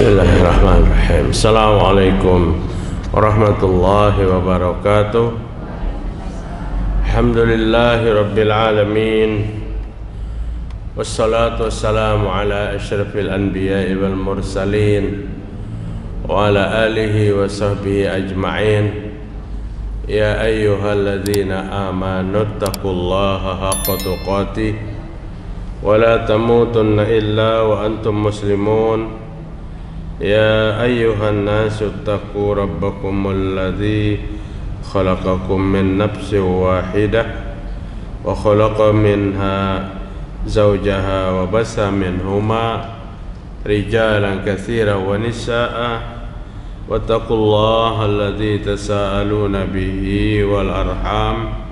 Bismillahirrahmanirrahim. Assalamualaikum warahmatullahi wabarakatuh. Alhamdulillahi rabbil alamin. Wassalatu wassalamu ala asyrafil anbiya'i wal mursalin wa ala alihi wa sahbihi ajma'in. Ya ayyuhalladzina amanu taqullaha haqqa tuqatih wa la tamutunna illa wa antum muslimun. Ya ayyuhan nasu attaqu rabbakumul ladzi khalaqakum min nafsin wahidah wa khalaqa minha zawjaha wa bassa minhuma rijalan katsiran wa nisaa'a wattaqullaha alladzi tasaaluna bihi wal arham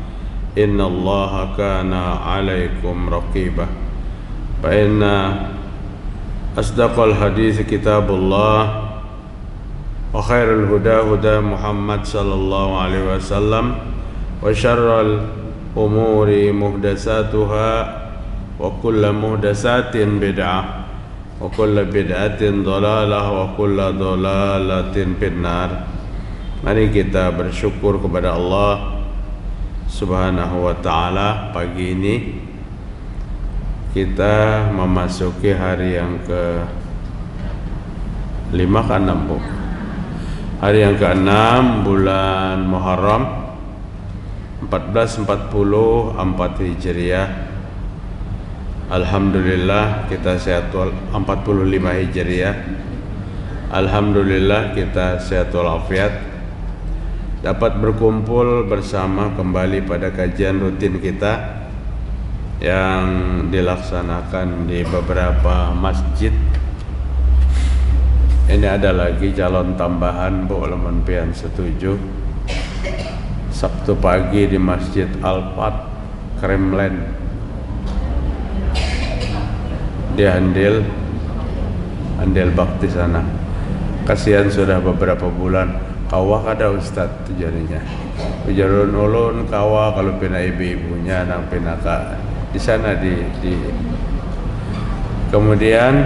innallaha kana 'alaikum raqiba. Fa inna asdaqal hadits kitabullah wa khairul huda huda Muhammad sallallahu alaihi wasallam wa syarrul umuri muhdatsatuha wa kullu muhdatsatin bid'ah wa kullu bid'atin dhalalah wa kullu dhalalatin finnar. Mari kita bersyukur kepada Allah Subhanahu wa taala. Pagi ini kita memasuki hari yang ke-5 ke-6 Bu. Hari yang ke-6 bulan Muharram 1444 Hijriah. Alhamdulillah kita sehat 45 Hijriah. Alhamdulillah kita sehat walafiat, dapat berkumpul bersama kembali pada kajian rutin kita yang dilaksanakan di beberapa masjid. Ini ada lagi calon tambahan Bu, lamun pian setuju. Sabtu pagi di Masjid Al-Fat Kremlin di Andil Bakti sana. Kasihan sudah beberapa bulan kawah kada Ustaz jadinya. Ujarun ulun kawah kalau pina ibu-ibunya nang pina di sana di kemudian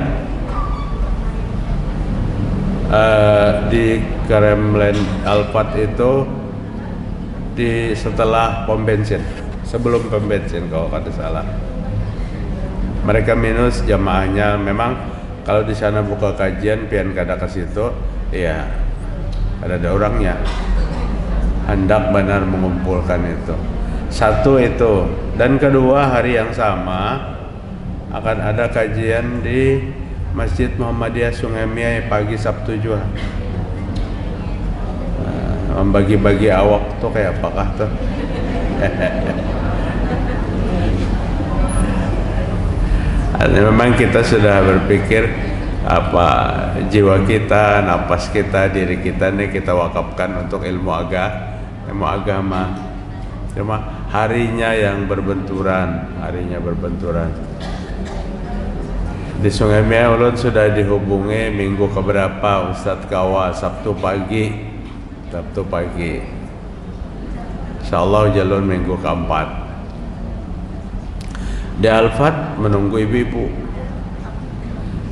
di Kremlin Al-Fat itu di setelah pom bensin, sebelum pom bensin kalau kada salah. Mereka minus jamaahnya. Memang kalau di sana buka kajian pian kada ke situ, ya ada orangnya. Hendak benar mengumpulkan itu. Satu itu, dan kedua hari yang sama akan ada kajian di Masjid Muhammadiyah Sungai Miai pagi Sabtu juga. Membagi-bagi awak tuh kayak apakah tuh? Memang kita sudah berpikir apa jiwa kita, napas kita, diri kita nih kita wakafkan untuk ilmu agama. Cuma harinya yang berbenturan, Di Sungai Miai ulun sudah dihubungi minggu keberapa Ustadz Kawa Sabtu pagi. Insyaallah jalur minggu keempat. Di Al-Fat menunggu ibu-ibu.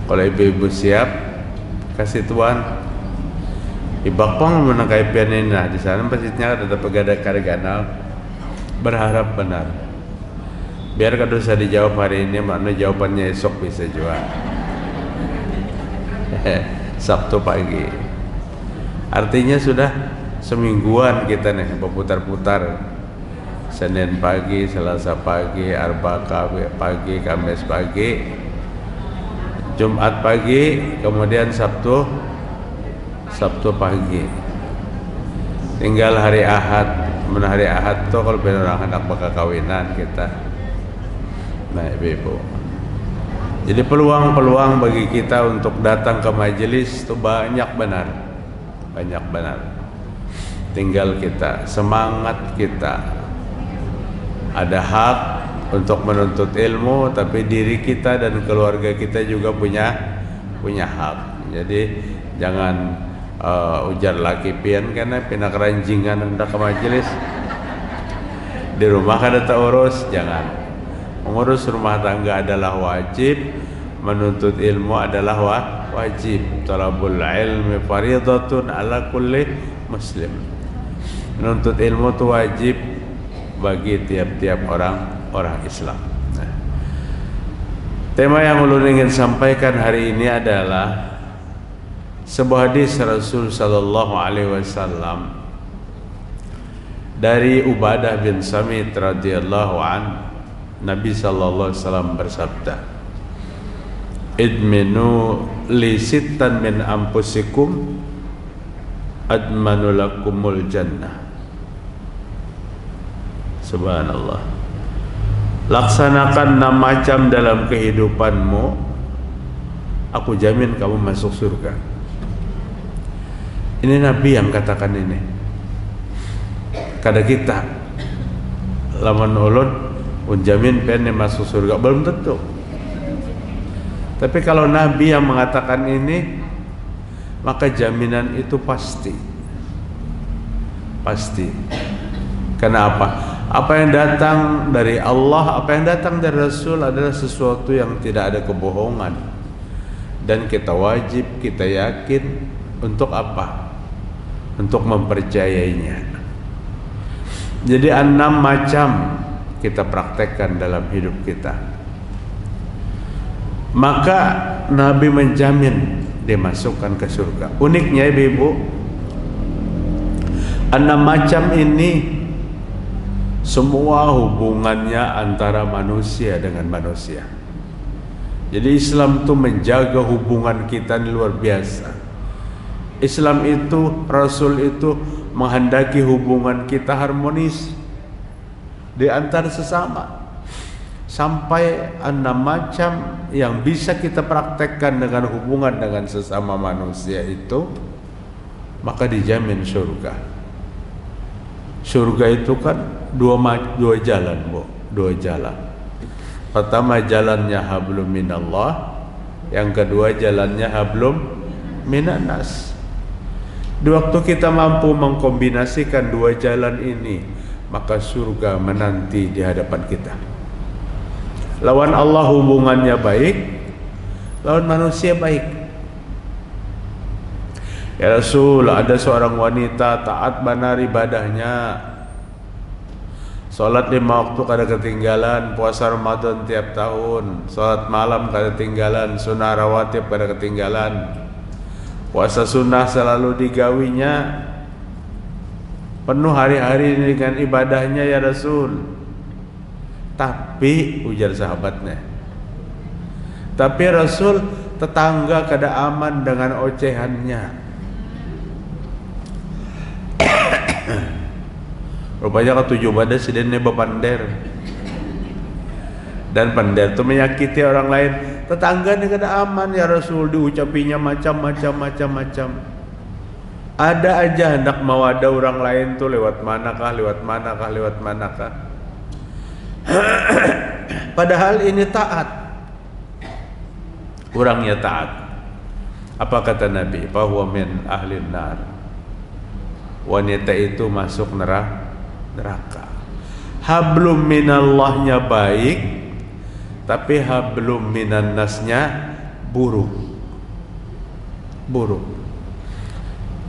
Kalau ibu-ibu siap, kasih tuan. Ibakpang menakai pianin. Nah di sana masjidnya ada pegadai Kariganal. Berharap benar. Biar kada usah dijawab hari ini, mana jawabannya esok bisa juga. Sabtu pagi. Artinya sudah semingguan kita nih berputar-putar. Senin pagi, Selasa pagi, Arba pagi, Kamis pagi, Jumat pagi, kemudian Sabtu pagi. Tinggal hari Ahad. Hari Ahad tuh kalau benar orang hendak bakal kawinan kita. Nah ibu. Jadi peluang bagi kita untuk datang ke majelis itu banyak benar. Tinggal kita, semangat kita. Ada hak untuk menuntut ilmu, tapi diri kita dan keluarga kita juga punya hak. Jadi jangan ujar laki pian karena pina keranjingan hendak ke majelis. Di rumah kada urus, jangan. Mengurus rumah tangga adalah wajib, menuntut ilmu adalah wajib. Talabul ilmi faridatun ala kulli muslim. Menuntut ilmu itu wajib bagi tiap-tiap orang Islam. Nah, tema yang ulun ingin sampaikan hari ini adalah sebuah hadis Rasul sallallahu alaihi wasallam dari Ubadah bin Samit radhiyallahu an. Nabi sallallahu alaihi wasallam bersabda, idminu li sittan min anfusikum admanu lakumul jannah. Subhanallah. Laksanakan 6 macam dalam kehidupanmu, aku jamin kamu masuk surga. Ini Nabi yang katakan ini. Kada kita laman ulun jamin pengen masuk surga, belum tentu. Tapi kalau Nabi yang mengatakan ini, maka jaminan itu pasti. Pasti. Kenapa? Apa yang datang dari Allah, apa yang datang dari Rasul adalah sesuatu yang tidak ada kebohongan. Dan kita wajib, kita yakin untuk apa? Untuk mempercayainya. Jadi 6 macam kita praktekkan dalam hidup kita. Maka Nabi menjamin dimasukkan ke surga. Uniknya ibu-ibu, 6 macam ini semua hubungannya antara manusia dengan manusia. Jadi Islam itu menjaga hubungan kita ini luar biasa. Islam itu, Rasul itu menghendaki hubungan kita harmonis di antara sesama. Sampai 6 macam yang bisa kita praktekkan dengan hubungan dengan sesama manusia itu, maka dijamin surga. Surga itu kan dua jalan, Bu. 2 jalan. Pertama jalannya hablum minallah, yang kedua jalannya hablum minannas. Di waktu kita mampu mengkombinasikan 2 jalan ini, maka surga menanti di hadapan kita. Lawan Allah hubungannya baik, lawan manusia baik. Ya Rasul, ada seorang wanita taat benar ibadahnya, salat 5 waktu kada ketinggalan, puasa Ramadan tiap tahun, salat malam kada ketinggalan, sunnah rawatib kada ketinggalan, puasa sunnah selalu digawinya, penuh hari-hari dengan ibadahnya ya Rasul. Tapi ujar sahabatnya, tapi Rasul, tetangga kada aman dengan ocehannya. Rupanya ketujuh pada sidennya bepander, dan pander itu menyakiti orang lain. Tetangga ini kada aman ya Rasul, diucapinya macam-macam. Ada aja hendak mau ada orang lain tuh lewat manakah. Padahal ini taat, orangnya taat. Apa kata Nabi? Bahwa min ahlin nar, wanita itu masuk neraka. Hablum minallahnya baik, tapi hablum minannasnya buruk.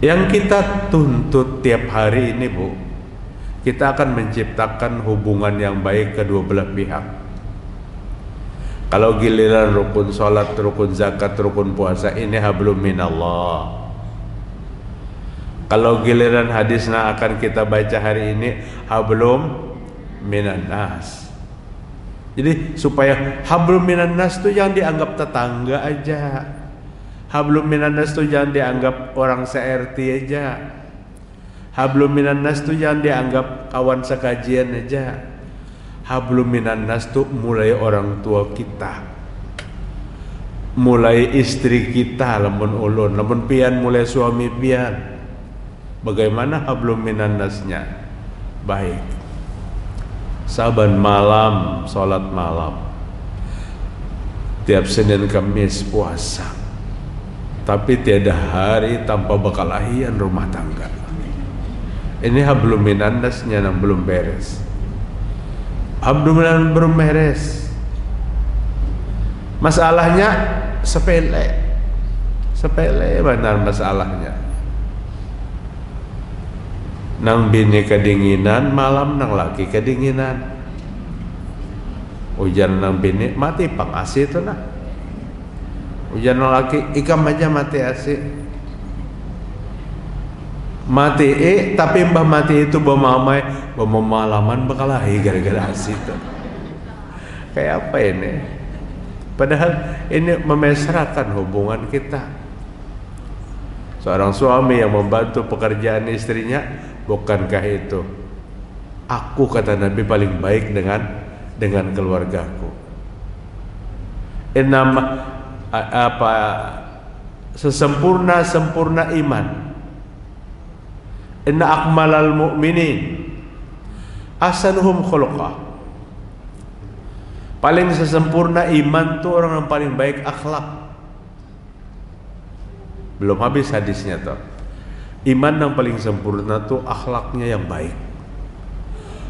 Yang kita tuntut tiap hari ini, Bu, kita akan menciptakan hubungan yang baik kedua belah pihak. Kalau giliran rukun sholat, rukun zakat, rukun puasa, ini hablum minallah. Kalau giliran hadisnya akan kita baca hari ini, hablum minannas. Jadi supaya hablum minannas itu jangan dianggap tetangga aja. Hablum minannas itu jangan dianggap orang se-RT aja. Hablum minannas itu jangan dianggap kawan sekajian aja. Hablum minannas itu mulai orang tua kita, mulai istri kita, lamun ulun, lamun pian mulai suami pian. Bagaimana hablum minannasnya? Baik. Saban malam salat malam, tiap Senin Kamis puasa, tapi tiada hari tanpa bekalahian rumah tangga. Ini hablum minannasnya yang belum beres. Hablum minannasnya belum beres. Masalahnya sepele. Sepele benar masalahnya. Nang bini kedinginan, malam nang laki kedinginan. Hujan nang bini mati pang asi itu nah. Hujan nang laki ikam aja mati asi. Mati tapi mbah mati itu bamamai bamalaman bakalahi gara-gara asi itu. Kayak apa ini? Padahal ini memesrakan hubungan kita. Seorang suami yang membantu pekerjaan istrinya, bukankah itu aku, kata Nabi, paling baik dengan keluargaku. Sesempurna iman. Inna akmalal mu'minin ahsanuhum khuluqah. Paling sesempurna iman tuh orang yang paling baik akhlak. Belum habis hadisnya tuh. Iman yang paling sempurna tuh akhlaknya yang baik.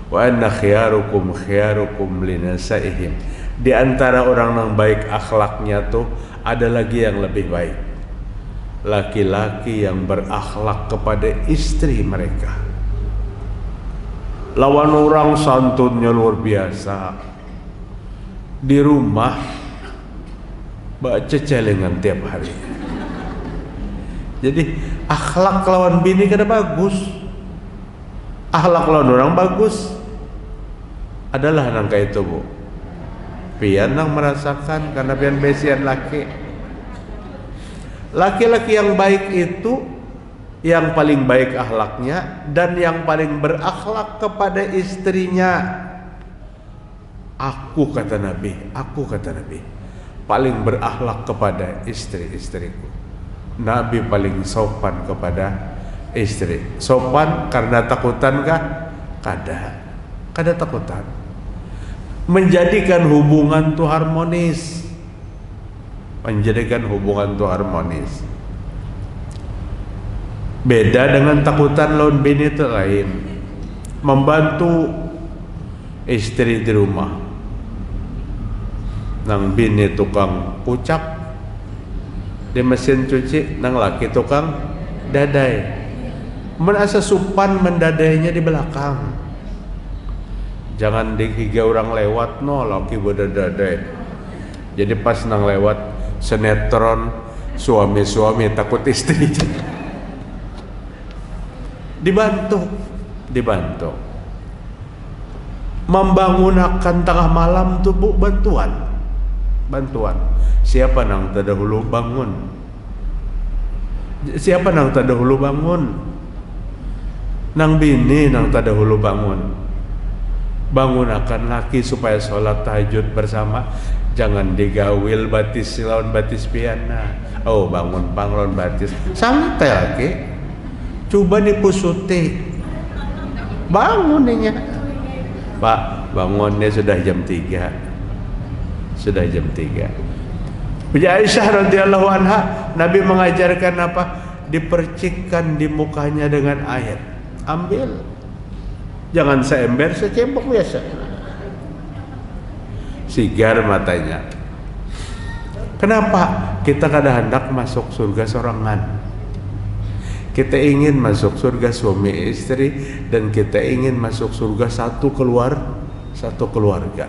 Wa anna khiyarukum linasaihim. Di antara orang yang baik akhlaknya tuh ada lagi yang lebih baik. Laki-laki yang berakhlak kepada istri mereka. Lawan orang santunnya luar biasa. Di rumah baca celengan tiap hari. Jadi akhlak lawan bini kada bagus. Akhlak lawan orang bagus. Adalah nangka itu, Bu. Pian nang merasakan karena pian besian laki. Laki-laki yang baik itu yang paling baik akhlaknya dan yang paling berakhlak kepada istrinya. Aku kata Nabi, paling berakhlak kepada istri-istriku. Nabi paling sopan kepada istri. Sopan karena takutan kah? Kada takutan. Menjadikan hubungan itu harmonis. Beda dengan takutan lawan bini itu lain. Membantu istri di rumah. Nang bini tukang ucap di mesin cuci, nang laki tukang dadai. Merasa supan mendadainya di belakang. Jangan dihiga orang lewat, no laki berdadai. Jadi pas nang lewat sinetron suami takut istri. Dibantu. Membangunakan tengah malam tuh, Bu, bantuan. Siapa nang terdahulu bangun? Nang bini nang terdahulu bangun. Bangunakan laki supaya sholat tahajud bersama. Jangan digawil batis lawan batis piana. Oh, bangun lawan batis. Santai laki. Coba dipusuti. Bangunnya. Pak, bangunnya sudah jam 3. Puji Aisyah radhiyallahu anha, Nabi mengajarkan apa? Dipercikkan di mukanya dengan air. Ambil. Jangan seember, secebok biasa. Sigar matanya. Kenapa? Kita kada hendak masuk surga sorangan. Kita ingin masuk surga suami istri, dan kita ingin masuk surga satu keluarga.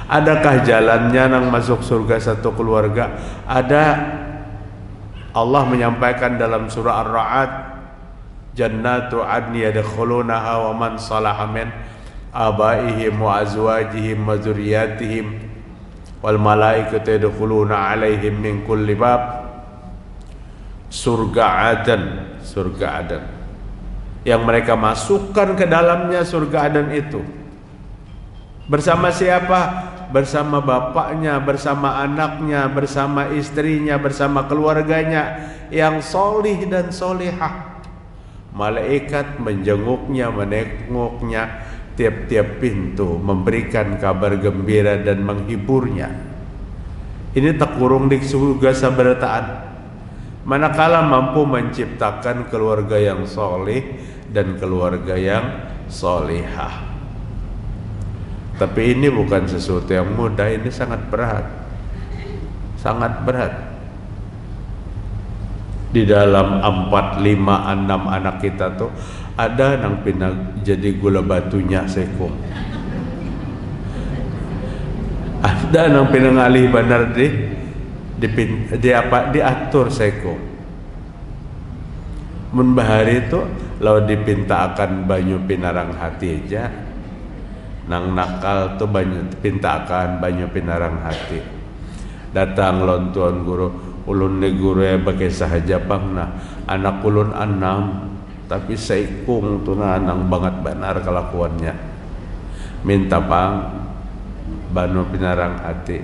Adakah jalannya nang masuk surga satu keluarga? Ada. Allah menyampaikan dalam surah Ar-Ra'd, jannatu adni yadkhulunaha wa man salaha min abaihim wa azwajihim wa dzurriyyatihim wal malaikatu yadkhuluna alaihim min kulli bab. Surga Aden yang mereka masukkan ke dalamnya surga Aden itu. Bersama siapa? Bersama bapaknya, bersama anaknya, bersama istrinya, bersama keluarganya yang solih dan solihah. Malaikat menjenguknya, menengoknya tiap-tiap pintu, memberikan kabar gembira dan menghiburnya. Ini tak kurung di surga sabarataan. Manakala mampu menciptakan keluarga yang solih dan keluarga yang solihah. Tapi ini bukan sesuatu yang mudah, ini sangat berat. Di dalam 4, 5, 6 anak kita tuh ada nang pindah jadi gula batunya sekong. Ada nang pindah ngalih benar diatur sekong. Mun bahari itu lalu dipinta akan banyu pinarang hati aja. Nang nakal tuh banyu pinta akan banyu pinarang hati. Datang lontuan guru, ulun ni guru ya bagai sahaja pang nah anak ulun 6 tapi seikung tu na nang banget benar kelakuannya. Minta pang banyu pinarang hati.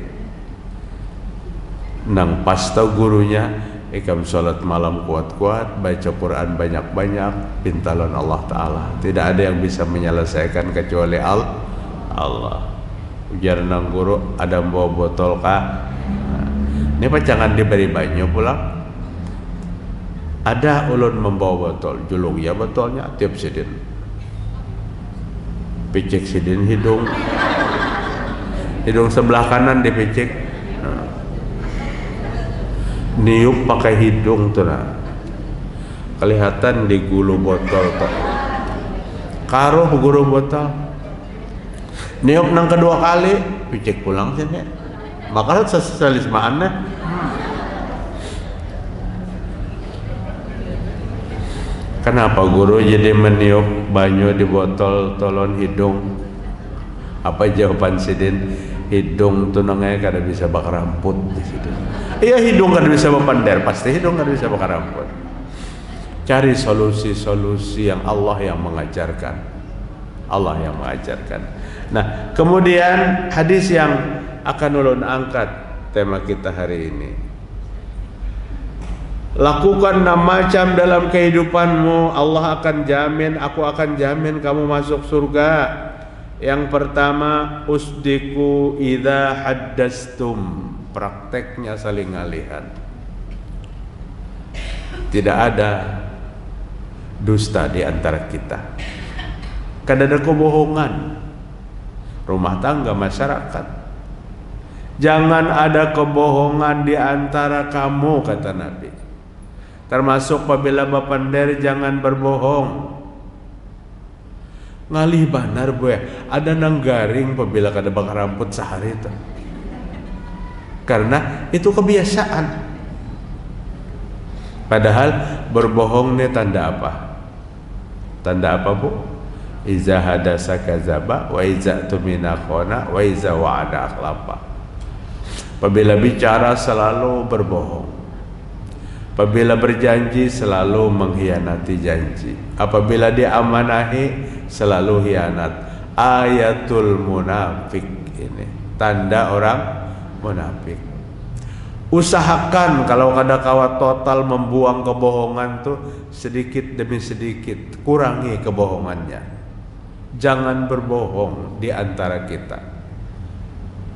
Nang pas tau gurunya ikam sholat malam kuat-kuat, baca Quran banyak-banyak, pintalon Allah Ta'ala. Tidak ada yang bisa menyelesaikan kecuali Allah. Ujar nang guru, ada bawa botol kah? Nah, ini pak jangan diberi banyu pulang. Ada ulun membawa botol, julung ya botolnya tiap sidin. Picik sidin hidung sebelah kanan dipicik. Niup pakai hidung tuh nah. Kelihatan di gulu botol tuh. Karuh guru botol. Niup nang kedua kali, picek pulang sini. Maka sesalis mana? Kenapa guru jadi meniup banyu di botol tolon hidung? Apa jawaban sidin? Hidung tuh nangnya kada bisa bakar rambut di situ. Iya hidung kada bisa bapander, pasti hidung kada bisa bakar rambut. Cari solusi-solusi yang Allah yang mengajarkan. Allah yang mengajarkan. Nah, kemudian hadis yang akan ulun angkat tema kita hari ini. Lakukan 6 macam dalam kehidupanmu, Allah akan jamin, aku akan jamin kamu masuk surga. Yang pertama, usdiku idza haddastum. Prakteknya saling ngalihan. Tidak ada dusta di antara kita. Kada ada kebohongan. Rumah tangga masyarakat. Jangan ada kebohongan di antara kamu, kata Nabi. Termasuk apabila bapander jangan berbohong. Ngalih banar boy, ada nang garing apabila kada bakar rambut sehari itu. Karena itu kebiasaan. Padahal berbohong ini tanda apa? Tanda apa bu? Iza hadasa kazaba, wa iza tumina khona, wa iza wa'ada akhlapa. Apabila bicara selalu berbohong. Apabila berjanji selalu mengkhianati janji. Apabila diamanahi selalu khianat. Ayatul munafik ini. Tanda orang munafik. Usahakan kalau kada kawat total membuang kebohongan tuh sedikit demi sedikit, kurangi kebohongannya. Jangan berbohong di antara kita.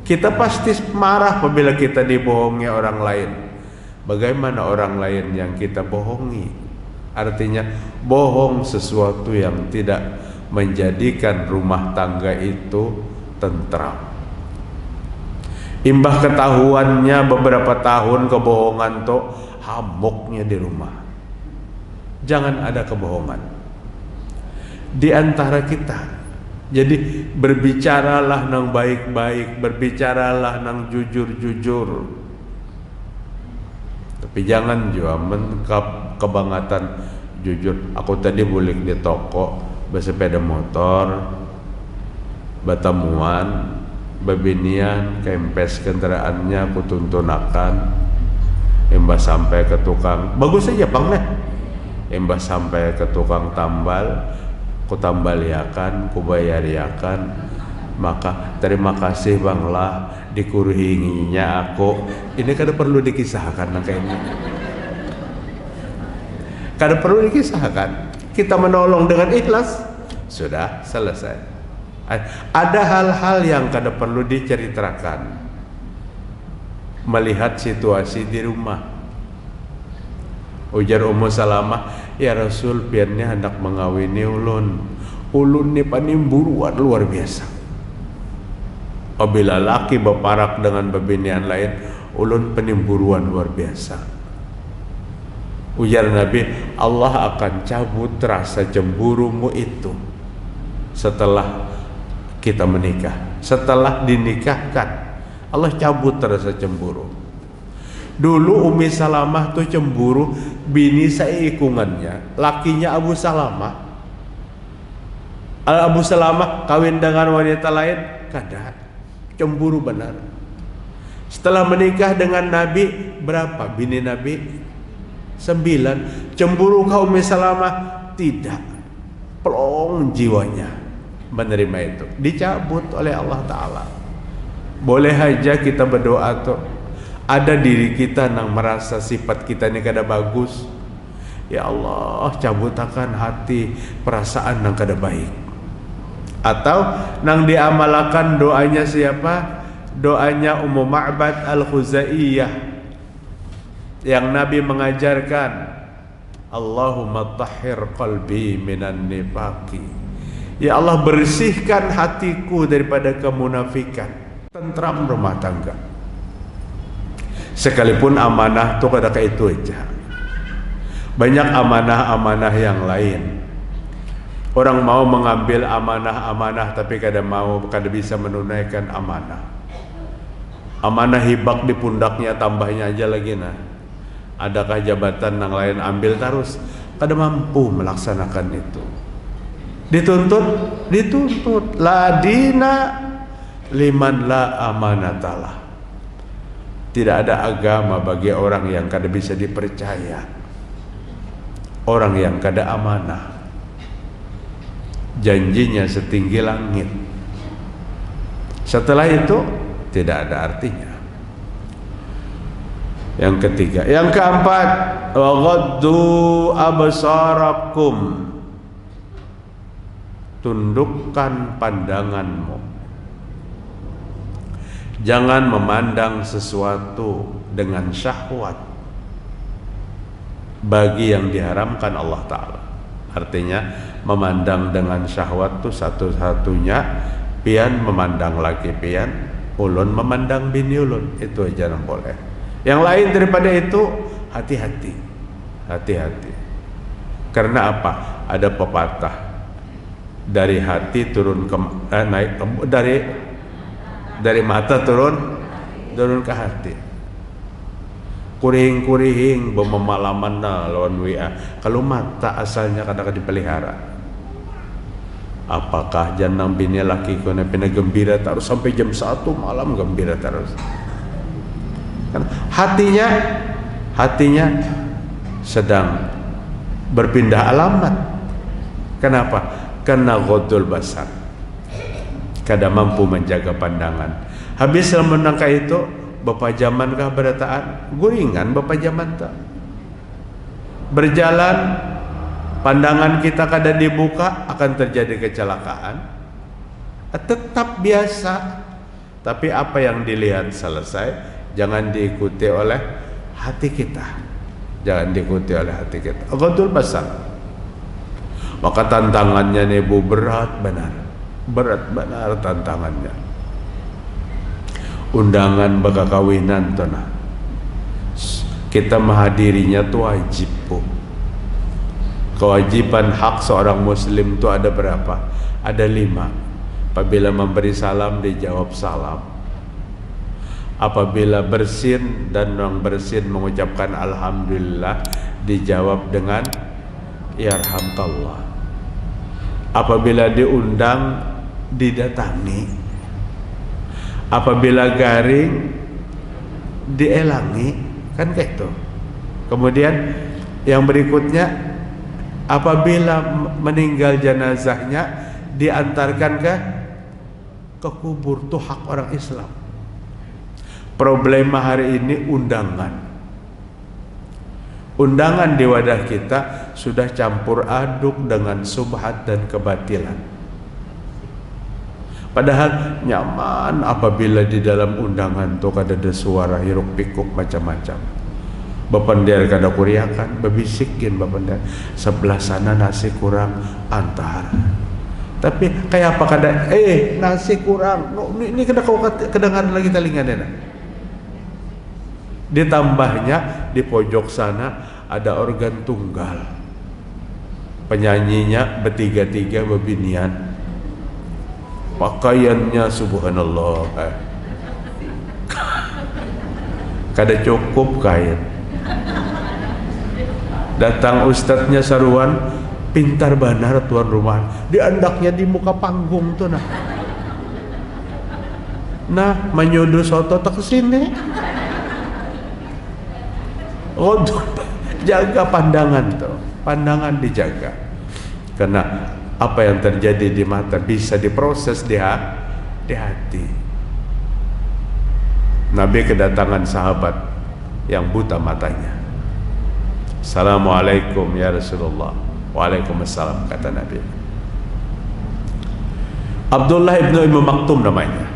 Kita pasti marah apabila kita dibohongi orang lain. Bagaimana orang lain yang kita bohongi? Artinya bohong sesuatu yang tidak menjadikan rumah tangga itu tentram. Imbah ketahuannya beberapa tahun kebohongan tuh hamoknya di rumah. Jangan ada kebohongan di antara kita. Jadi berbicaralah nang baik-baik, berbicaralah nang jujur-jujur. Tapi jangan juga kebangatan jujur. Aku tadi bulik di toko bersepeda motor, batamuan, babinian, kempes kendaraannya aku tuntunakan. Embah sampai ke tukang, bagus aja bang nih. Embah sampai ke tukang tambal, ku tambaliakan, ku bayariakan. Maka terima kasih bang lah dikuruhinginya aku. Ini kada perlu dikisahkan kayaknya. Kada perlu dikisahkan. Kita menolong dengan ikhlas, sudah selesai. Ada hal-hal yang kada perlu diceritakan. Melihat situasi di rumah. Ujar Ummu Salamah, ya Rasul piannya hendak mengawini ulun. Ulun ni panimburuan luar biasa. Apabila laki berparak dengan babinian lain, ulun penimburuan luar biasa. Ujar Nabi, Allah akan cabut rasa cemburumu itu setelah kita menikah. Setelah dinikahkan, Allah cabut rasa cemburu. Dulu Ummi Salamah tuh cemburu bini seikungannya, lakinya Abu Salamah. Abu Salamah kawin dengan wanita lain, kada cemburu benar. Setelah menikah dengan Nabi, berapa bini Nabi? 9. Cemburu kaum Ummi Salamah? Tidak. Plong jiwanya menerima itu, dicabut oleh Allah Ta'ala. Boleh aja kita berdoa tuh, ada diri kita yang merasa sifat kita ini kada bagus, ya Allah cabutakan hati perasaan yang kada baik. Atau nang diamalakan doanya siapa? Doanya Ummu Ma'bad Al-Khuzaiyah yang Nabi mengajarkan, Allahumma tahhir qalbi minan nifaqi. Ya Allah, bersihkan hatiku daripada kemunafikan. Tentram rumah tangga. Sekalipun amanah tuh kada kayak itu aja. Banyak amanah-amanah yang lain. Orang mau mengambil amanah-amanah tapi kada bisa menunaikan amanah. Amanah hibak di pundaknya, tambahnya aja lagi nah. Adakah jabatan yang lain ambil terus, kada mampu melaksanakan itu. Dituntut la dina liman la amanatalah. Tidak ada agama bagi orang yang kada bisa dipercaya, orang yang kada amanah. Janjinya setinggi langit, setelah itu tidak ada artinya. Yang ketiga, yang keempat, wa ghaddu absarakum, tundukkan pandanganmu. Jangan memandang sesuatu dengan syahwat bagi yang diharamkan Allah Ta'ala. Artinya memandang dengan syahwat itu satu-satunya, pian memandang laki pian, ulun memandang bini ulun, itu aja yang boleh. Yang lain daripada itu hati-hati. Karena apa? Ada pepatah, dari hati turun ke naik dari mata turun ke hati. Kuring-kuring memalaman lawan WA. Kalau mata asalnya kadang-kadang dipelihara. Apakah janang bini laki kena pina gembira terus sampai jam 1 malam gembira terus? Kan hatinya sedang berpindah alamat. Kenapa? Karena ghadul basar, kada mampu menjaga pandangan. Habis menangkah itu, bapak zaman kah berataan? Guringan bapak zaman tak. Berjalan, pandangan kita kada dibuka, akan terjadi kecelakaan. Tetap biasa, tapi apa yang dilihat selesai, jangan diikuti oleh hati kita. Jangan diikuti oleh hati kita. Ghadul basar. Maka tantangannya nih Bu, berat benar tantangannya. Undangan baka kawinan tuh nah, kita menghadirinya tuh wajib Bu. Kewajiban hak seorang muslim tuh ada berapa? Ada 5. Apabila memberi salam, dijawab salam. Apabila bersin dan non bersin mengucapkan alhamdulillah, dijawab dengan yarhamkallah. Apabila diundang, didatangi. Apabila garing, dielangi, kan kayak itu. Kemudian yang berikutnya, apabila meninggal jenazahnya, diantarkan ke kubur. Itu hak orang Islam. Problema hari ini undangan di wadah kita sudah campur aduk dengan subhat dan kebatilan. Padahal nyaman apabila di dalam undangan tuh kada ada suara hiruk pikuk macam-macam. Bapandar kada kuriakan, bebisikin bapandar, sebelah sana nasi kurang, antar. Tapi kayak apa kada nasi kurang, ini kada kau kedengaran lagi telinga dena. Ditambahnya di pojok sana ada organ tunggal, penyanyinya bertiga-tiga bebinian, pakaiannya subhanallah, kada cukup kain. Datang ustadznya saruan, pintar benar tuan rumah, diandaknya di muka panggung tuh nah menyuduh soto tak kesini. Oh, jaga pandangan tuh, pandangan dijaga, karena apa yang terjadi di mata bisa diproses di hati. Nabi kedatangan sahabat yang buta matanya. Assalamualaikum ya Rasulullah. Waalaikumsalam, kata Nabi. Abdullah ibnu Ibnu Maktum namanya.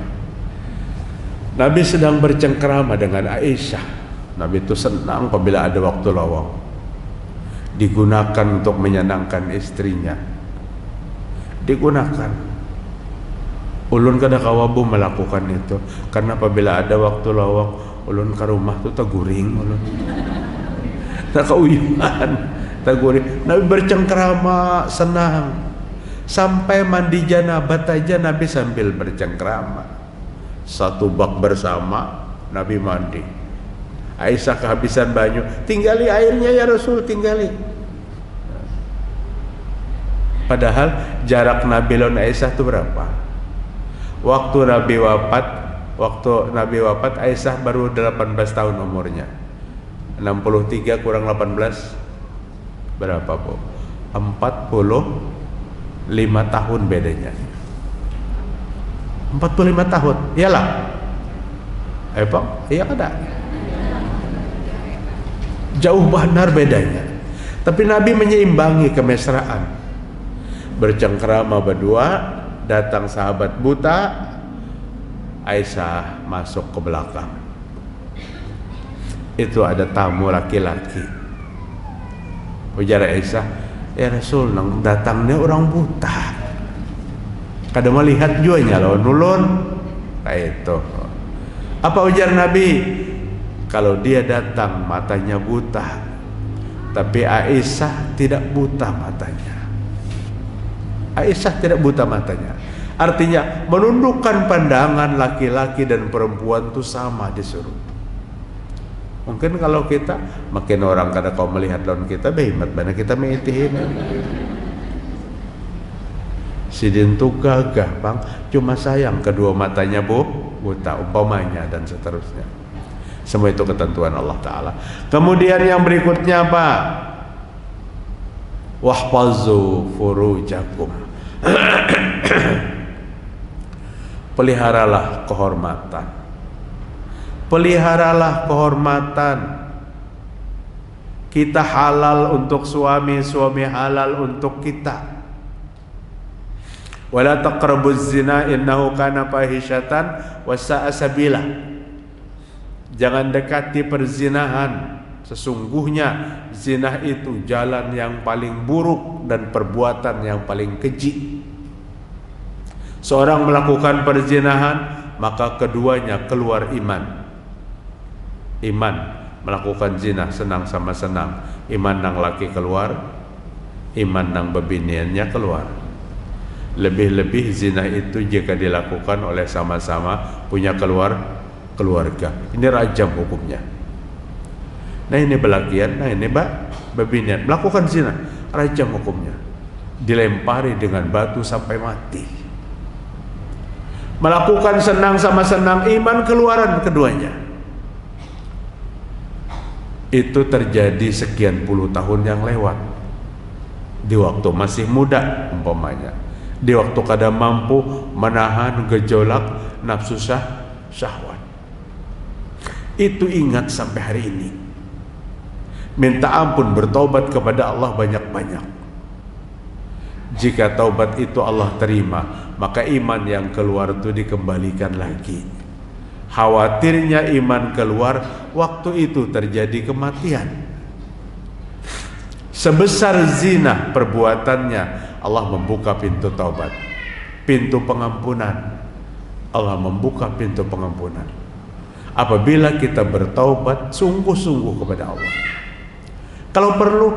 Nabi sedang bercengkerama dengan Aisyah. Nabi itu senang apabila ada waktu lowong, digunakan untuk menyenangkan istrinya. Digunakan. Ulun kada kawabu melakukan itu, karena apabila ada waktu lowong, ulun ke rumah tuh teguring ulun. Tak keuyuhan, teguring. Nabi bercengkerama senang, sampai mandi janabat aja Nabi sambil bercengkerama. Satu bak bersama Nabi mandi. Aisyah kehabisan banyu, tinggali airnya ya Rasul, tinggali. Padahal jarak Nabi lawan Aisyah itu berapa? Waktu Nabi wafat Aisyah baru 18 tahun umurnya. 63 kurang 18 berapa, Bu? 45 tahun bedanya. 45 tahun. Iyalah. Pak, iya kada? Jauh benar bedanya. Tapi Nabi menyeimbangi kemesraan. Bercengkerama berdua, datang sahabat buta, Aisyah masuk ke belakang. Itu ada tamu laki-laki. Ujar Aisyah, ya Rasul, nang datangnya orang buta. Kada melihat juanya lawan ulun. Kayak itu. Apa ujar Nabi? Kalau dia datang matanya buta, tapi Aisyah tidak buta matanya. Aisyah tidak buta matanya. Artinya menundukkan pandangan laki-laki dan perempuan itu sama disuruh. Mungkin kalau kita makin orang kada kau melihat lawan kita, behemat mana kita meitihin. Sidin tuh gagah bang, cuma sayang kedua matanya buta umpamanya dan seterusnya. Semua itu ketentuan Allah Ta'ala. Kemudian yang berikutnya apa? Wahfazu furujakum. Peliharalah kehormatan. Peliharalah kehormatan. Kita halal untuk suami, suami halal untuk kita. Wala taqrabuz zina innahu kana fahisyatan wa sa'a sabila. Jangan dekati perzinahan, sesungguhnya zina itu jalan yang paling buruk dan perbuatan yang paling keji. Seorang melakukan perzinahan, maka keduanya keluar iman. Iman melakukan zina senang sama senang, iman nang laki keluar, iman nang bebiniannya keluar. Lebih-lebih zina itu jika dilakukan oleh sama-sama punya keluarga. Ini rajam hukumnya. Nah ini belakian, nah ini bebinian melakukan zina, rajam hukumnya. Dilempari dengan batu sampai mati. Melakukan senang sama senang, iman keluaran keduanya. Itu terjadi sekian puluh tahun yang lewat. Di waktu masih muda umpamanya, di waktu kada mampu menahan gejolak nafsu syahwat. Itu ingat sampai hari ini. Minta ampun, bertaubat kepada Allah banyak-banyak. Jika taubat itu Allah terima, maka iman yang keluar itu dikembalikan lagi. Khawatirnya iman keluar, waktu itu terjadi kematian. Sebesar zina perbuatannya, Allah membuka pintu taubat, pintu pengampunan. Allah membuka pintu pengampunan apabila kita bertaubat sungguh-sungguh kepada Allah. Kalau perlu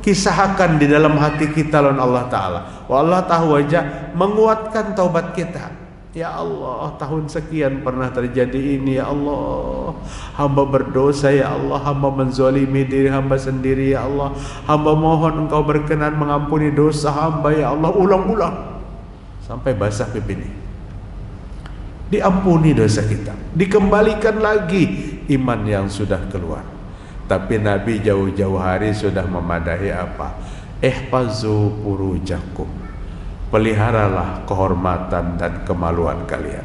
kisahkan di dalam hati kita lawan Allah Ta'ala. Allah tahu aja menguatkan taubat kita. Ya Allah, tahun sekian pernah terjadi ini. Ya Allah, hamba berdosa. Ya Allah, hamba menzalimi diri hamba sendiri. Ya Allah, hamba mohon Engkau berkenan mengampuni dosa hamba. Ya Allah, ulang-ulang sampai basah pipi ini. Diampuni dosa kita, dikembalikan lagi iman yang sudah keluar. Tapi Nabi jauh-jauh hari sudah memadahi apa? Ihfazu furujakum, peliharalah kehormatan dan kemaluan kalian.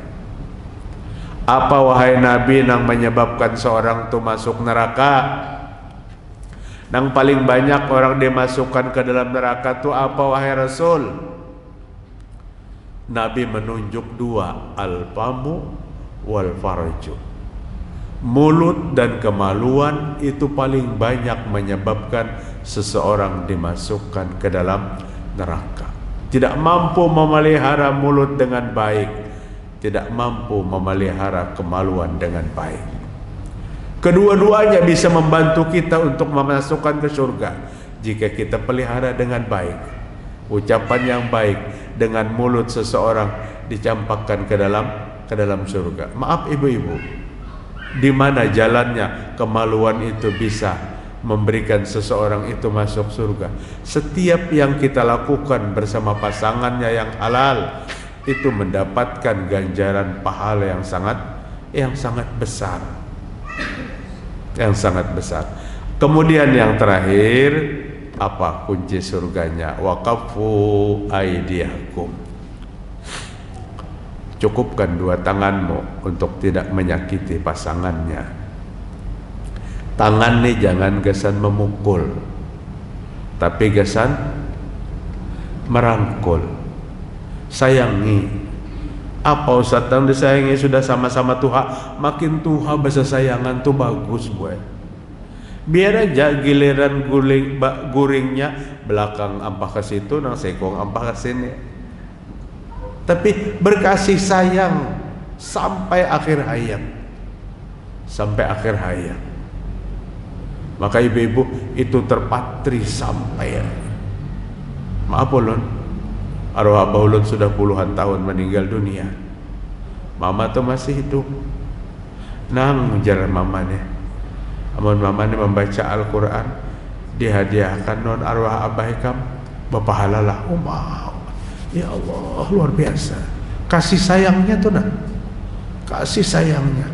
Apa wahai Nabi yang menyebabkan seorang itu masuk neraka? Yang paling banyak orang dimasukkan ke dalam neraka itu apa wahai Rasul? Nabi menunjuk dua, al-famu wal farju. Mulut dan kemaluan itu paling banyak menyebabkan seseorang dimasukkan ke dalam neraka. Tidak mampu memelihara mulut dengan baik, tidak mampu memelihara kemaluan dengan baik. Kedua-duanya bisa membantu kita untuk memasukkan ke surga jika kita pelihara dengan baik. Ucapan yang baik dengan mulut seseorang dicampakkan ke dalam surga. Maaf ibu-ibu, di mana jalannya kemaluan itu bisa memberikan seseorang itu masuk surga? Setiap yang kita lakukan bersama pasangannya yang halal itu mendapatkan ganjaran pahala yang sangat besar. Yang sangat besar. Kemudian yang terakhir, apa kunci surganya? Waqafu aidiakum. Cukupkan dua tanganmu untuk tidak menyakiti pasangannya. Tangan nih jangan gesan memukul, tapi gesan merangkul. Sayangi. Apa Ustaz yang disayangi sudah sama-sama Tuhan, makin Tuhan bahasa sayangan tuh bagus boy. Biar aja giliran guringnya belakang ampah ke situ, nang sekong ampah ke sini. Tapi berkasih sayang sampai akhir hayat. Sampai akhir hayat. Maka ibu-ibu itu terpatri sampai. Maaf ulun, arwah abah ulun sudah puluhan tahun meninggal dunia. Mama tuh masih hidup. Nang jalan mamanya. Amun mamanya membaca Al-Quran, dihadiahkan non arwah abah ikam bapahalalah. Wow, ya Allah, luar biasa. Kasih sayangnya tuh nah, kasih sayangnya.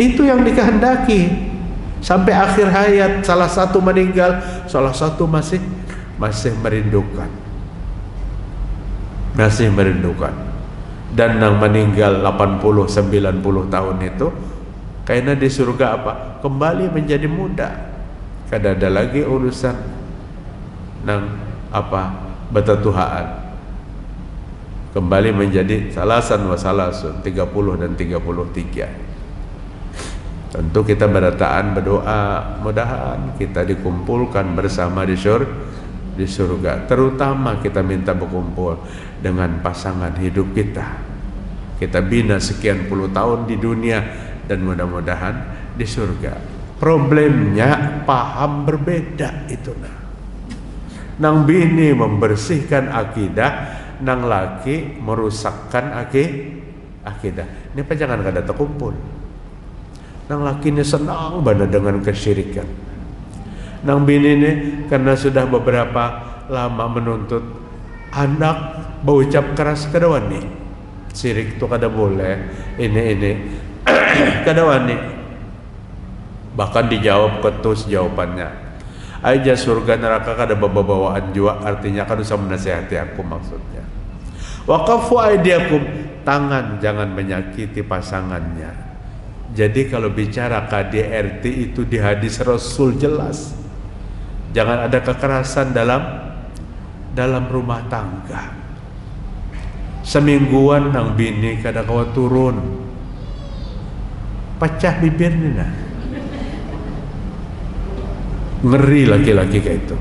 Itu yang dikehendaki sampai akhir hayat. Salah satu meninggal, salah satu masih merindukan, masih merindukan. Dan yang meninggal 80-90 tahun itu karena di surga apa? Kembali menjadi muda. Kada ada lagi urusan nang apa betatuhaan. Kembali menjadi salasan wa salasun, 30 dan 33. Tentu kita berdoa mudahan kita dikumpulkan bersama di surga. Terutama kita minta berkumpul dengan pasangan hidup kita. Kita bina sekian puluh tahun di dunia dan mudah-mudahan di surga. Problemnya paham berbeda itu nah. Nang bini membersihkan akidah, nang laki merusakkan akidah. Ini jangan kada terkumpul. Nang laki ini senang banget dengan kesyirikan. Nang bini ini karena sudah beberapa lama menuntut anak berucap keras kedawan nih. Syirik itu kada boleh. Ini kedawan nih. Bahkan dijawab ketus jawabannya. Aja surga neraka kada bawa-bawaan jua, artinya kan usah menasihati aku maksudnya. Waqafu aidiakum, tangan jangan menyakiti pasangannya. Jadi kalau bicara KDRT itu di hadis Rasul jelas. Jangan ada kekerasan dalam rumah tangga. Semingguan nang bini kada kawa turun. Pecah bibirnya nah. Ngeri laki-laki kayak itu.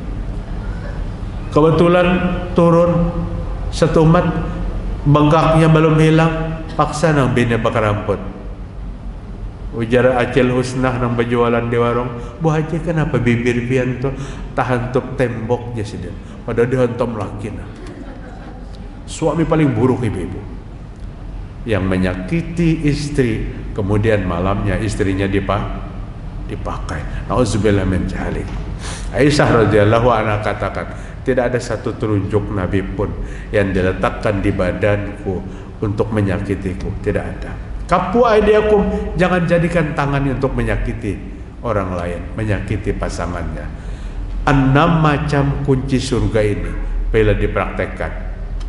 Kebetulan turun setumat, bengkaknya belum hilang, paksa nang bini bakar rambut. Ujar Acil Husnah nang berjualan di warung, Bu Haji kenapa bibir pian tuh tahan tuk tembok je sih, pada dihantam laki nah. Suami paling buruk ibu-ibu yang menyakiti istri, kemudian malamnya istrinya dipakai. Nauzubillah min dzalik. Aisyah radhiyallahu anha katakan, tidak ada satu telunjuk Nabi pun yang diletakkan di badanku untuk menyakitiku, tidak ada. Kapu aidiakum, jangan jadikan tangannya untuk menyakiti orang lain, menyakiti pasangannya. 6 macam kunci surga ini bila dipraktekkan.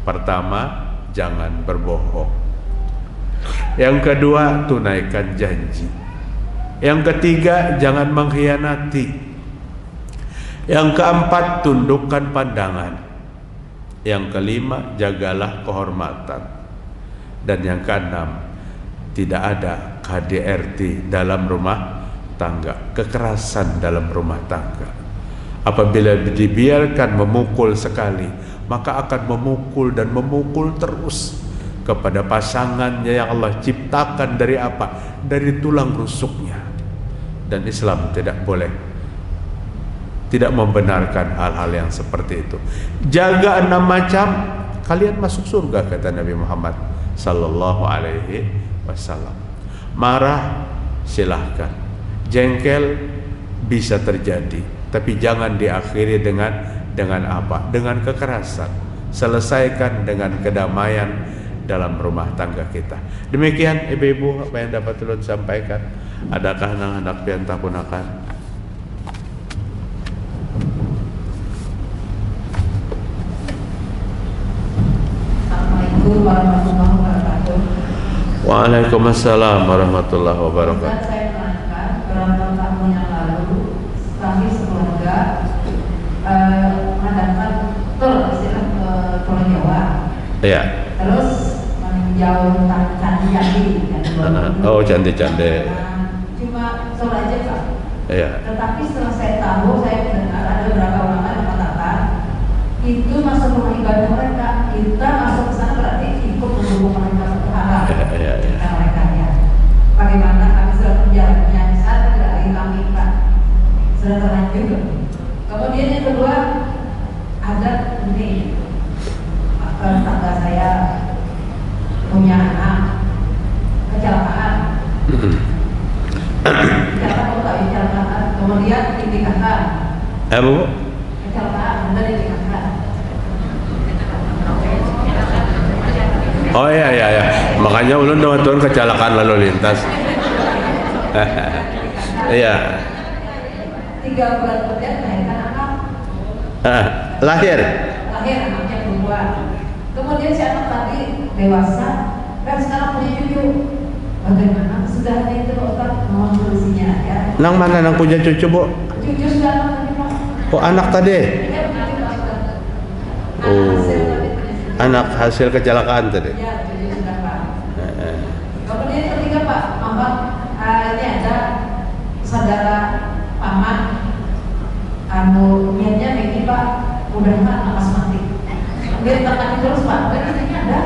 Pertama, jangan berbohong. Yang kedua, tunaikan janji. Yang ketiga, jangan mengkhianati. Yang keempat, tundukkan pandangan. Yang kelima, jagalah kehormatan. Dan yang keenam, tidak ada KDRT dalam rumah tangga, kekerasan dalam rumah tangga. Apabila dibiarkan memukul sekali, maka akan memukul dan memukul terus kepada pasangannya yang Allah ciptakan dari apa? Dari tulang rusuknya. Dan Islam tidak membenarkan hal-hal yang seperti itu. Jaga 6 macam, kalian masuk surga, kata Nabi Muhammad sallallahu alaihi wasallam. Marah silahkan, jengkel bisa terjadi, tapi jangan diakhiri dengan apa? Dengan kekerasan. Selesaikan dengan kedamaian dalam rumah tangga kita. Demikian ibu-ibu apa yang dapat ulun sampaikan. Adakah anak-anak piantah punakan? Assalamualaikum warahmatullahi wabarakatuh. Waalaikumsalam warahmatullahi wabarakatuh. Saya menerangkan beberapa tahun yang lalu kami sekeluarga mengadakan tur istilah ke Pulau Jawa. Iya. Terus meninjau candi-candi. Oh, candi-candi. Cuma tur aja Pak. Iya. Tetapi setelah saya tahu, saya mendengar ada beberapa ulama yang mengatakan itu masuk rumah ibadah mereka. Kita masuk ke sana berarti ikut mendukung mereka satu haram. Iya. Mereka ya. Bagaimana kami sudah menjalannya? Saat tidak lagi kami Pak sudah terlanjur. Kemudian yang kedua ada ini tetangga saya punya anak kecelakaan. Kecelakaan. Kemudian dinikahkan. Bu? Kecelakaan dan dinikahkan. Oh iya. Makanya ulun nonton kecelakaan lalu lintas. Iya. 3 bulan kemudian melahirkan anak. Lahir Anaknya perempuan. Kemudian si anak tadi dewasa dan sekarang punya cucu. Bagaimana? Sudah ada itu Ustaz, mohon solusinya ya. Nang mana nang punya cucu, Bu? Cucu sudah anak tadi Pak. Oh, anak tadi. Ya, begitu, Pak, sudah. Oh. Anak hasil kecelakaan tadi. Ya, cucu sudah Pak. Kemudian yang ketiga Pak, mohon ini ada saudara paman niatnya begini Pak, mudah-mudahan anak asmatik. Dia terkati terus Pak, intinya ada.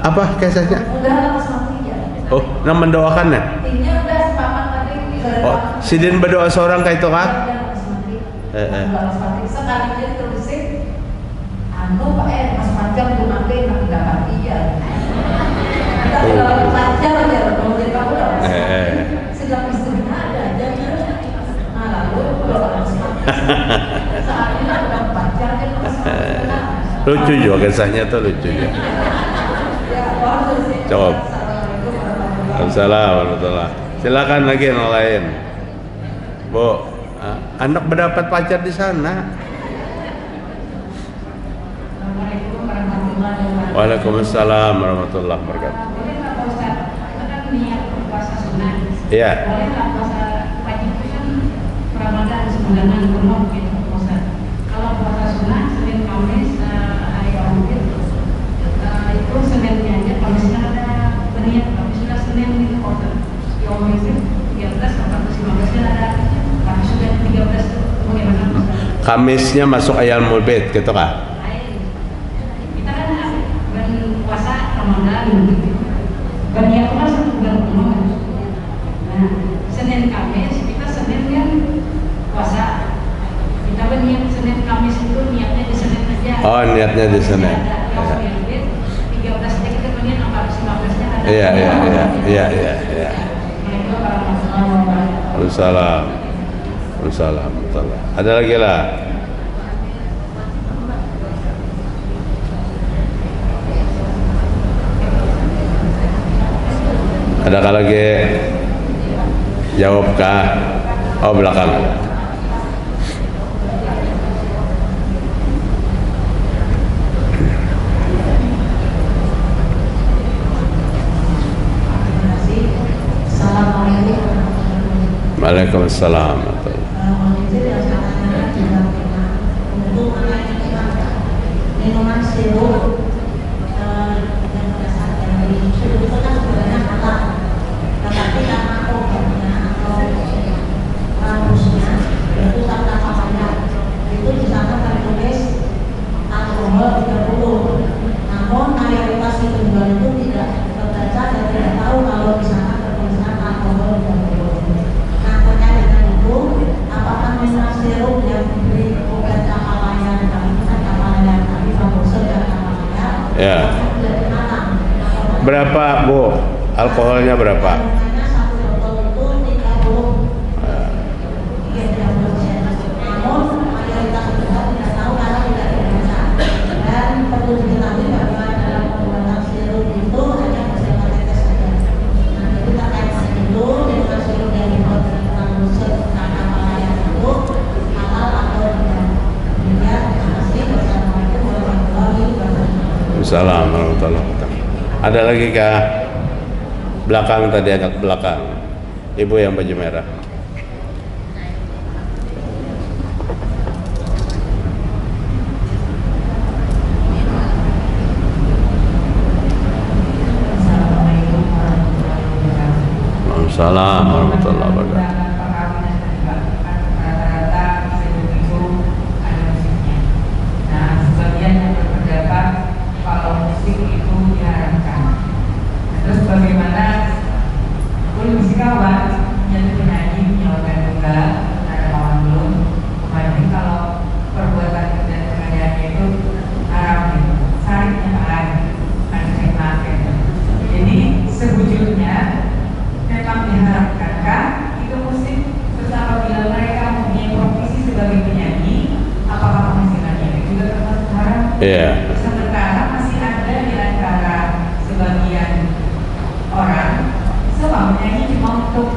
Apa kisahnya? Mudah-mudahan anak asmatik ya. Oh, nang mendoakannya? Intinya udah paman tadi. Oh, sidin berdoa seorang kayak itu kan? Sekali dia terusin, Mas Panjang tuh nanti nak dapat iya. Kita udah pacar aja, kalau dia kamu udah sedang istrinya ada aja. Nah lalu kalau Mas Panjang saat ini udah pacar kan Mas Panjang. Lucu juga kisahnya tuh lucu ya. Jawab. Assalamualaikum. Silakan lagi yang lain. Bu, anak mendapat pacar di sana. Assalamualaikum warahmatullahi wabarakatuh. Waalaikumsalam warahmatullahi wabarakatuh. Boleh nggak Pak Ustaz? Kita kan niat puasa sunnah. Iya. Boleh nggak puasa wajib itu kan Ramadan sebulanan penuh gitu Pak Ustaz. Kalau puasa sunnah Senin Kamis hari Ramadan itu Seninnya aja Kamisnya ada berniat tapi sudah Senin itu Pak Ustaz. Yom itu 13 atau 15 nya ada tapi sudah 13 itu bagaimana Pak Ustaz? Kamisnya masuk Ayyamul Bait gitu kah? Kita kan puasa Ramadan gitu. Berniat puasa 1 bulan penuh. Nah, Kapan niatnya di sana? Ada 13 detik kemudian 15-nya ada. Iya. Waalaikumsalam. Ada lagi lah. Adakah lagi? Jawabkah? Oh, belakang. Waalaikumsalam. Minuman sirup yang berdasar dari sirup itu kan sebenarnya halal, tetapi karena obatnya atau rambusnya itu sangat banyak, itu di sana tertulis alkohol 30, namun mayoritas penjual itu tidak terbaca dan tidak tahu kalau di sana tertuliskan alkohol 30. Nah, terkait dengan itu, apakah minuman sirup yang diberi obat kehalalnya Ya. Berapa, Bu? Alkoholnya berapa? Satu botol itu 30. Namun mayoritas penjual tidak tahu karena tidak dibaca. Dan perlu diketahui bahwa dalam pembuatan sirup itu hanya bersama tetes saja. Nah, jadi terkait dengan itu, dengan sirup yang dibuat dengan unsur karena pelayan itu halal atau tidak. Demikian, terima kasih. Wassalamualaikum warahmatullahi wabarakatuh. Assalamualaikum warahmatullahi wabarakatuh. Ada lagi kah? Belakang tadi, agak belakang. Ibu yang baju merah. Waalaikumsalam warahmatullahi wabarakatuh. Terus bagaimana musikawan yang penyanyi menyawakan tunggal ada kawan belum kemarin kalau perbuatan dan penyanyi itu haram gitu, sariknya haram, ada saya maafkan. Jadi sebujurnya memang diharapkankah itu musik, terus apabila mereka mempunyai profesi sebagai penyanyi, apakah penghasilannya itu juga termasuk haram? Iya. Sementara masih ada di antara sebagian orang semua menyanyi cuma untuk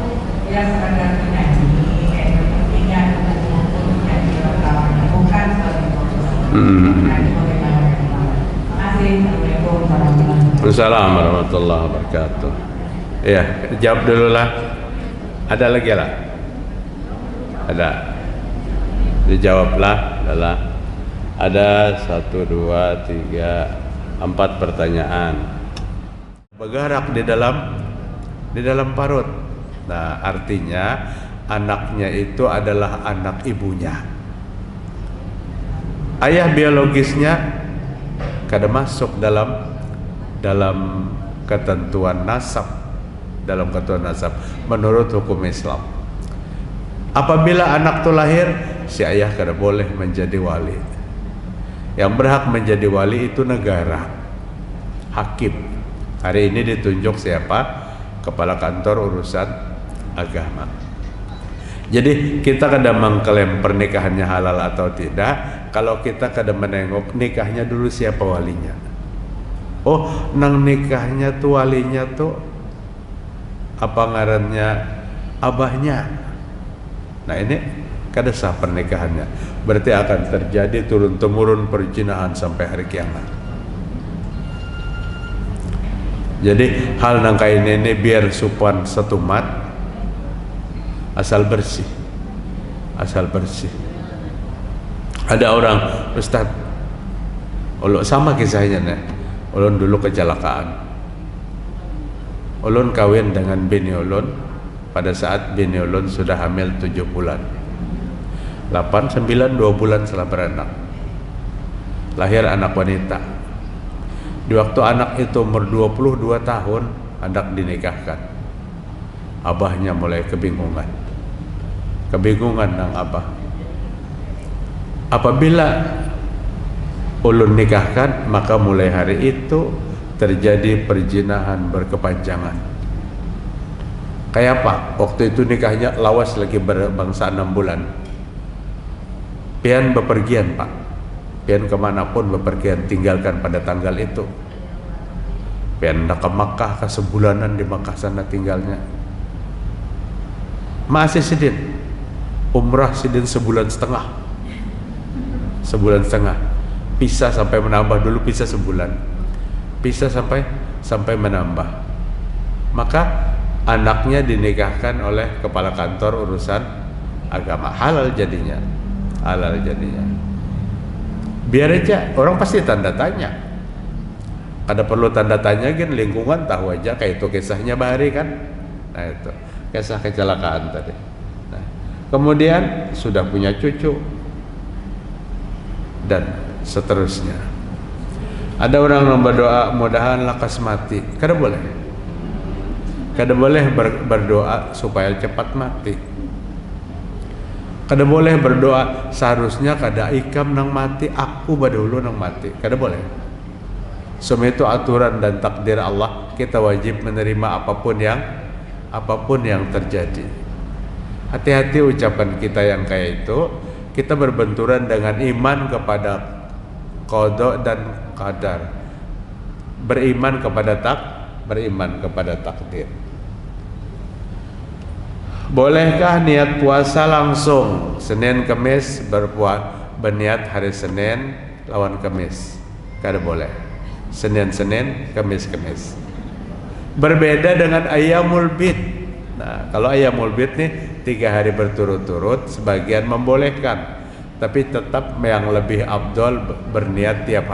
ya sekadar menyanyi, pentingnya untuk menyanyi lawannya, bukan sebagai profesi. Nanti bagaimana? Terima kasih. Assalamualaikum warahmatullahi wabarakatuh. Waalaikumsalam warahmatullahi wabarakatuh. Iya, jawab dulu lah. Ada lagi lah? Ada. Dijawablah. Adalah ada 1, 2, 3, 4 pertanyaan. Bergerak di dalam parut. Nah, artinya anaknya itu adalah anak ibunya. Ayah biologisnya kada masuk dalam ketentuan nasab, menurut hukum Islam. Apabila anak itu lahir, si ayah kada boleh menjadi wali. Yang berhak menjadi wali itu negara, hakim. Hari ini ditunjuk siapa? Kepala kantor urusan agama. Jadi kita kadang mengklaim pernikahannya halal atau tidak, kalau kita kadang menengok nikahnya dulu siapa walinya. Oh, nang nikahnya tuh walinya tuh apa ngarannya? Abahnya. Nah, ini kada sah pernikahannya. Berarti akan terjadi turun-temurun perzinahan sampai hari kiamat. Jadi hal nang kain ini biar supan satu mat, asal bersih. Ada orang, Ustaz, ulun sama kisahnya nih. Ulun dulu kecelakaan. Ulun kawin dengan bini ulun pada saat bini ulun sudah hamil 7 bulan. 8, 9, 2 bulan setelah beranak. Lahir anak wanita. Di waktu anak itu umur 22 tahun, anak dinikahkan. Abahnya mulai kebingungan nang abah. Apabila ulun nikahkan, maka mulai hari itu terjadi perjinahan berkepanjangan. Kayak apa? Waktu itu nikahnya lawas lagi berbangsa 6 bulan. Pian bepergian Pak, pian kemanapun bepergian, tinggalkan pada tanggal itu. Pian ke Makkah, ke sebulanan di Makkah sana tinggalnya. Masih sidin umrah sidin sebulan setengah, pisah sampai menambah, dulu pisah sebulan, pisah sampai menambah. Maka anaknya dinikahkan oleh kepala kantor urusan agama, halal jadinya. Biar aja orang pasti tanda tanya, ada perlu tanda tanya kan, lingkungan tahu aja. Kayak itu kisahnya Bahari kan, nah itu kisah kecelakaan tadi. Nah, kemudian sudah punya cucu dan seterusnya. Ada orang yang berdoa mudahan lekas mati, kada boleh berdoa supaya cepat mati. Kada boleh berdoa seharusnya kada ikam nang mati, aku badahulu nang mati. Kada boleh. Semua itu aturan dan takdir Allah. Kita wajib menerima apapun yang terjadi. Hati-hati ucapan kita yang kayak itu. Kita berbenturan dengan iman kepada qada dan qadar. Beriman kepada takdir. Bolehkah niat puasa langsung Senin Kamis berniat hari Senin lawan Kamis? Kada boleh. Senin Kamis. Berbeda dengan Ayyamul Bid. Nah, kalau Ayyamul Bid nih 3 hari berturut-turut, sebagian membolehkan, tapi tetap yang lebih afdol berniat tiap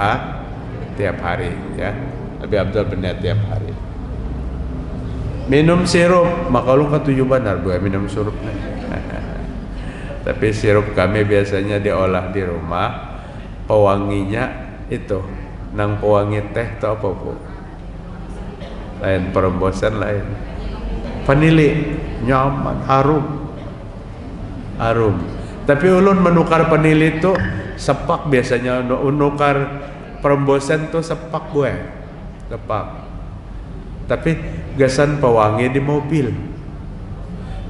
hari ya. Lebih afdol berniat tiap hari. Minum sirup, maka lu ketujuh benar buat minum sirup. Tapi sirup kami biasanya diolah di rumah, pewanginya itu nang pewangi teh atau apa bu? Lain perembosan lain. Vanili nyaman, harum. Tapi ulun menukar vanili itu sepak biasanya, menukar perembosan tuh sepak gue, Tapi gasan pewangi di mobil.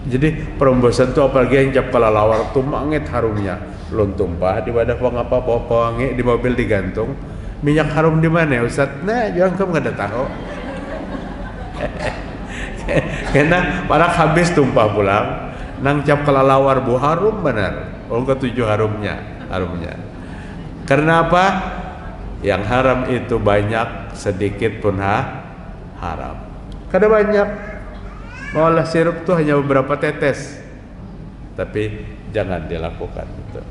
Jadi perembosan tuh apalagi yang cap kelalawar tuh mangit harumnya. Ulun tumpah di wadah pewangi di mobil digantung. Minyak harum di mana ya Ustaz? Nah, jangan kamu nggak ada tahu. Karena parak habis tumpah pulang, nang cap kelalawar bu harum benar. Orang ketujuh harumnya. Karena apa? Yang haram itu banyak, sedikit pun haram. Kada banyak. Malah sirup tuh hanya beberapa tetes. Tapi jangan dilakukan itu.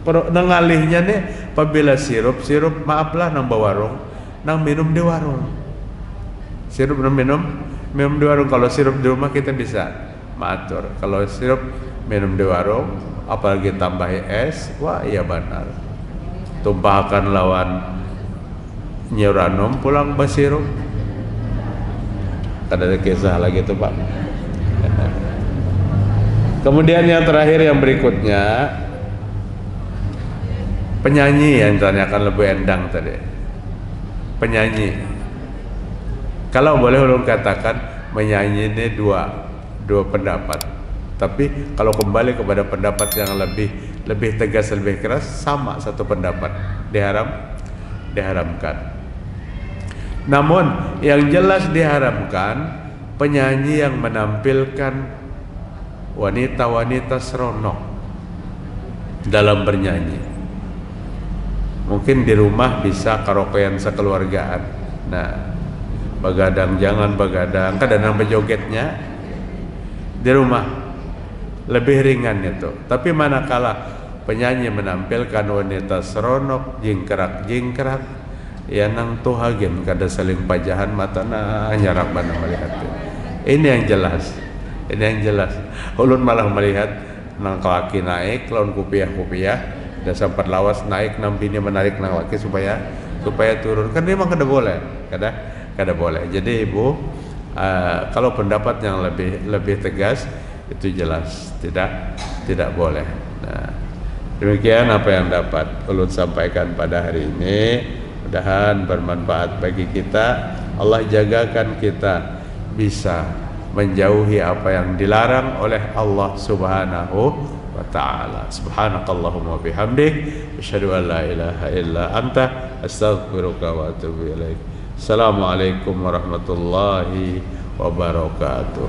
Nengalihnya nih, apabila sirup maaflah nang bawarung, nang minum di warung. Sirup minum di warung. Kalau sirup di rumah kita bisa maatur. Kalau sirup minum di warung, apalagi tambahi es, wah iya benar. Tumpahkan lawan nyuranum pulang basirup. Ada kisah lagi tuh Pak. Kemudian yang terakhir yang berikutnya, penyanyi yang ditanyakan lebih endang tadi. Penyanyi, kalau boleh ulun katakan menyanyi ini dua pendapat. Tapi kalau kembali kepada pendapat yang lebih tegas, lebih keras, sama satu pendapat, diharamkan. Namun yang jelas diharamkan penyanyi yang menampilkan wanita-wanita seronok dalam bernyanyi. Mungkin di rumah bisa karaokean sekeluargaan. Nah, jangan begadang, kadang berjogetnya di rumah lebih ringan itu. Tapi manakala penyanyi menampilkan wanita seronok, jingkrak, ya nang tuhagen kada saling pajahan matana nyarak bana melihat. Ini yang jelas. Ulun malah melihat nang laki naik lawan kupiah dan sempat lawas naik nang bini menarik nang laki supaya turun. Kan memang kada boleh. Jadi ibu, kalau pendapat yang lebih tegas itu jelas tidak boleh. Nah, Demikian apa yang dapat ulun sampaikan pada hari ini, mudah-mudahan bermanfaat bagi kita. Allah jagakan kita bisa menjauhi apa yang dilarang oleh Allah Subhanahu wa ta'ala. Subhanakallahumma bihamdik, asyhadu an la ilaha illa anta, astaghfiruka wa atubu ilaik. Assalamualaikum warahmatullahi wabarakatuh.